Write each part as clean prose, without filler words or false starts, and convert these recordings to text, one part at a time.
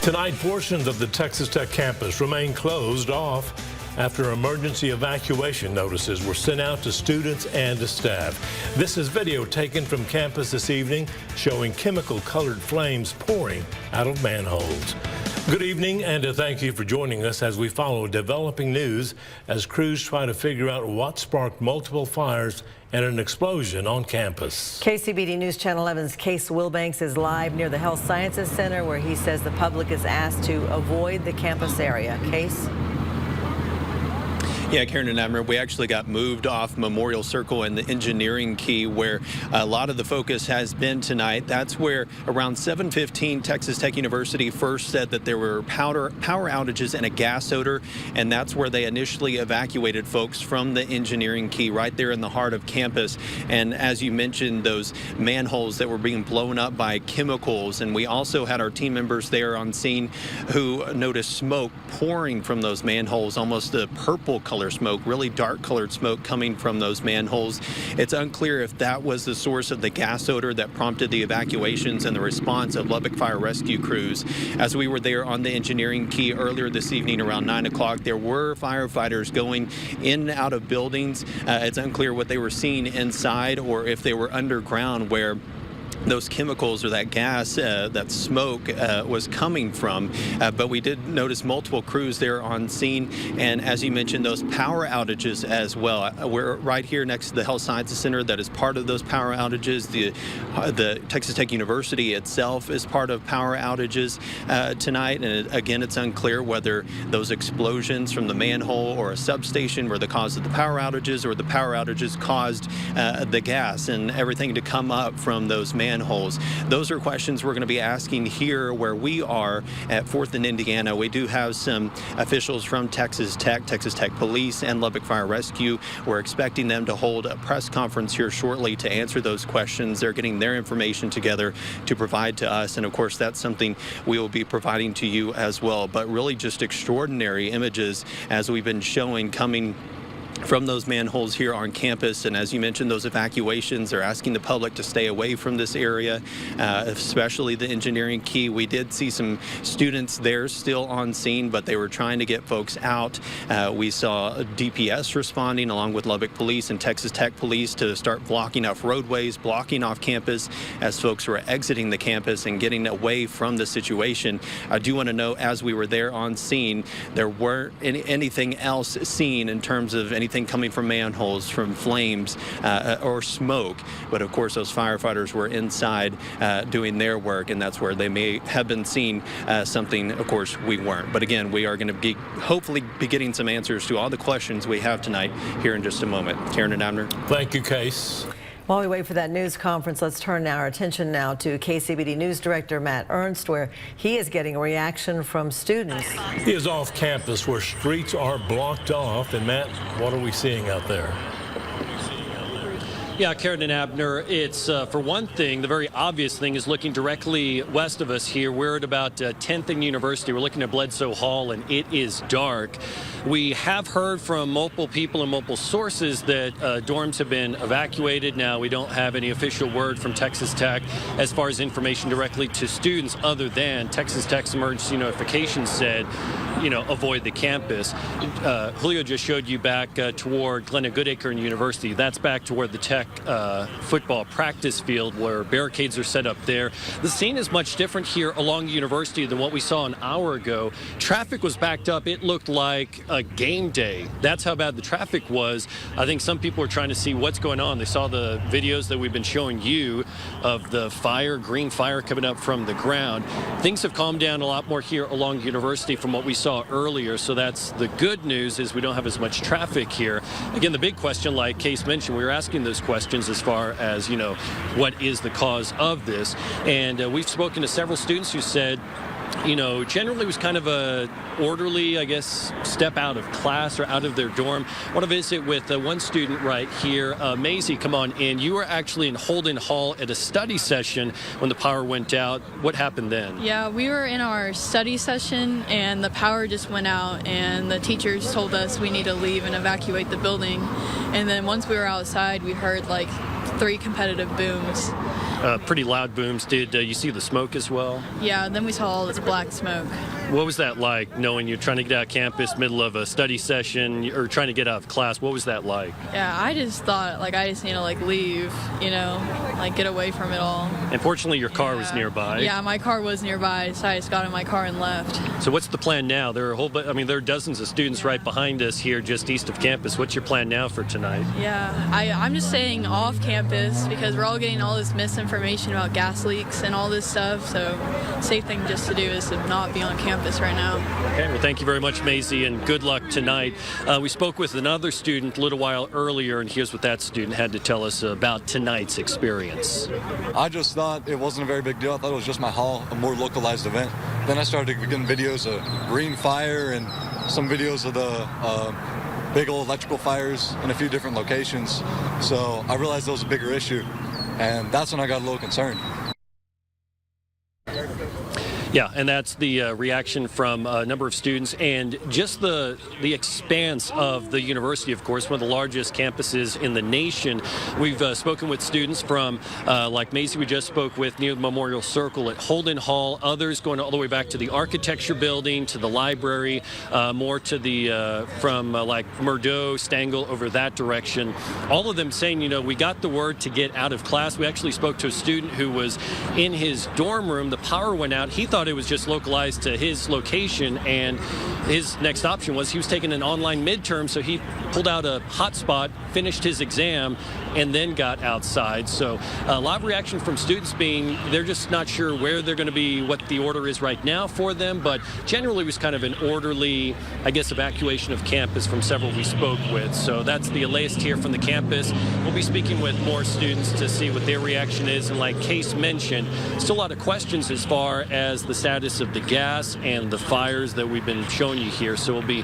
Tonight, portions of the Texas Tech campus remain closed off after emergency evacuation notices were sent out to students and to staff. This is video taken from campus this evening showing chemical-colored flames pouring out of manholes. Good evening, and thank you for joining us as we follow developing news as crews try to figure out what sparked multiple fires and an explosion on campus. KCBD News Channel 11's Case Wilbanks is live near the Health Sciences Center, where he says the public is asked to avoid the campus area. Case? Yeah, Karen and Abner, we actually got moved off Memorial Circle and the Engineering Key, where a lot of the focus has been tonight. That's where around 7:15 Texas Tech University first said that there were power outages and a gas odor, and that's where they initially evacuated folks from the Engineering Key right there in the heart of campus. And as you mentioned, those manholes that were being blown up by chemicals, and we also had our team members there on scene who noticed smoke pouring from those manholes, almost a purple color smoke, really dark colored smoke coming from those manholes. It's unclear if that was the source of the gas odor that prompted the evacuations and the response of Lubbock Fire Rescue crews. As we were there on the Engineering Key earlier this evening around 9 o'clock, there were firefighters going in and out of buildings. It's unclear what they were seeing inside or if they were underground where those chemicals or that gas, that smoke was coming from. But we did notice multiple crews there on scene. And as you mentioned, those power outages as well. We're right here next to the Health Sciences Center that is part of those power outages. The Texas Tech University itself is part of power outages tonight. And again, it's unclear whether those explosions from the manhole or a substation were the cause of the power outages or the power outages caused the gas and everything to come up from those manholes. Those are questions we're going to be asking here where we are at 4th and Indiana. We do have some officials from Texas Tech Police, and Lubbock Fire Rescue. We're expecting them to hold a press conference here shortly to answer those questions. They're getting their information together to provide to us, and of course that's something we will be providing to you as well. But really just extraordinary images as we've been showing coming from those manholes here on campus. And as you mentioned, those evacuations are asking the public to stay away from this area, especially the Engineering Key. We did see some students there still on scene, but they were trying to get folks out. We saw DPS responding along with Lubbock Police and Texas Tech Police to start blocking off roadways, blocking off campus as folks were exiting the campus and getting away from the situation. I do want to note, as we were there on scene, there weren't anything else seen in terms of anything coming from manholes, from flames or smoke. But of course, those firefighters were inside doing their work, and that's where they may have been seeing something. Of course, we weren't. But again, we are going to hopefully be getting some answers to all the questions we have tonight here in just a moment. Karen and Abner. Thank you, Case. While we wait for that news conference, let's turn our attention now to KCBD News Director Matt Ernst, where he is getting a reaction from students. He is off campus where streets are blocked off. And Matt, what are we seeing out there? Yeah, Karen and Abner, it's for one thing, the very obvious thing is looking directly west of us here. We're at about 10th and University. We're looking at Bledsoe Hall, and it is dark. We have heard from multiple people and multiple sources that dorms have been evacuated. Now, we don't have any official word from Texas Tech as far as information directly to students, other than Texas Tech's emergency notification said, avoid the campus. Julio just showed you back toward Glenna Goodacre and University. That's back to where the Tech football practice field, where barricades are set up there. The scene is much different here along University than what we saw an hour ago. Traffic was backed up. It looked like a game day. That's how bad the traffic was. I think some people are trying to see what's going on. They saw the videos that we've been showing you of the fire, green fire coming up from the ground. Things have calmed down a lot more here along University from what we saw earlier. So that's the good news, is we don't have as much traffic here. Again, the big question, like Case mentioned, we were asking those questions as far as, what is the cause of this? And we've spoken to several students who said, generally it was kind of a orderly, I guess, step out of class or out of their dorm. I want to visit with one student right here. Maisie, come on in. You were actually in Holden Hall at a study session when the power went out. What happened then? Yeah, we were in our study session and the power just went out, and the teachers told us we need to leave and evacuate the building. And then once we were outside, we heard like 3 competitive booms. Pretty loud booms. Did you see the smoke as well? Yeah, then we saw all this black smoke. What was that like, knowing you're trying to get out of campus, middle of a study session, or trying to get out of class? What was that like? Yeah, I just thought, like, I just need to, like, leave, you know, like, get away from it all. And fortunately, your car was nearby. Yeah, my car was nearby, so I just got in my car and left. So what's the plan now? There are there are dozens of students right behind us here just east of campus. What's your plan now for tonight? Yeah, I'm just staying off campus because we're all getting all this misinformation about gas leaks and all this stuff, so safe thing just to do is to not be on campus right now. Okay, well, thank you very much, Maisie, and good luck tonight. We spoke with another student a little while earlier, and here's what that student had to tell us about tonight's experience. I just thought it wasn't a very big deal. I thought it was just my hall, a more localized event. Then I started getting videos of green fire and some videos of the big old electrical fires in a few different locations. So I realized it was a bigger issue, and that's when I got a little concerned. Yeah, and that's the reaction from a number of students, and just the expanse of the university, of course, one of the largest campuses in the nation. We've spoken with students from, like Maisie we just spoke with, near the Memorial Circle at Holden Hall, others going all the way back to the architecture building, to the library, more to the, from like Murdo, Stangl, over that direction. All of them saying, you know, we got the word to get out of class. We actually spoke to a student who was in his dorm room. The power went out. He thought it was just localized to his location, and his next option was he was taking an online midterm, so he pulled out a hotspot, finished his exam, and then got outside. So a lot of reaction from students being they're just not sure where they're going to be, what the order is right now for them, but generally it was kind of an orderly, I guess, evacuation of campus from several we spoke with. So that's the latest here from the campus. We'll be speaking with more students to see what their reaction is, and like Case mentioned, still a lot of questions as far as the status of the gas and the fires that we've been showing you here. So we'll be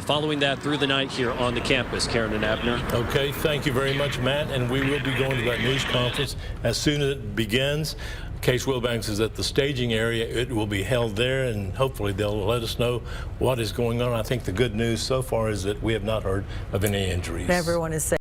following that through the night here on the campus. Karen and Abner. Okay, thank you very much, Matt, and we will be going to that news conference as soon as it begins. Case Wilbanks is at the staging area. It will be held there, and hopefully they'll let us know what is going on. I think the good news so far is that we have not heard of any injuries. Everyone is safe.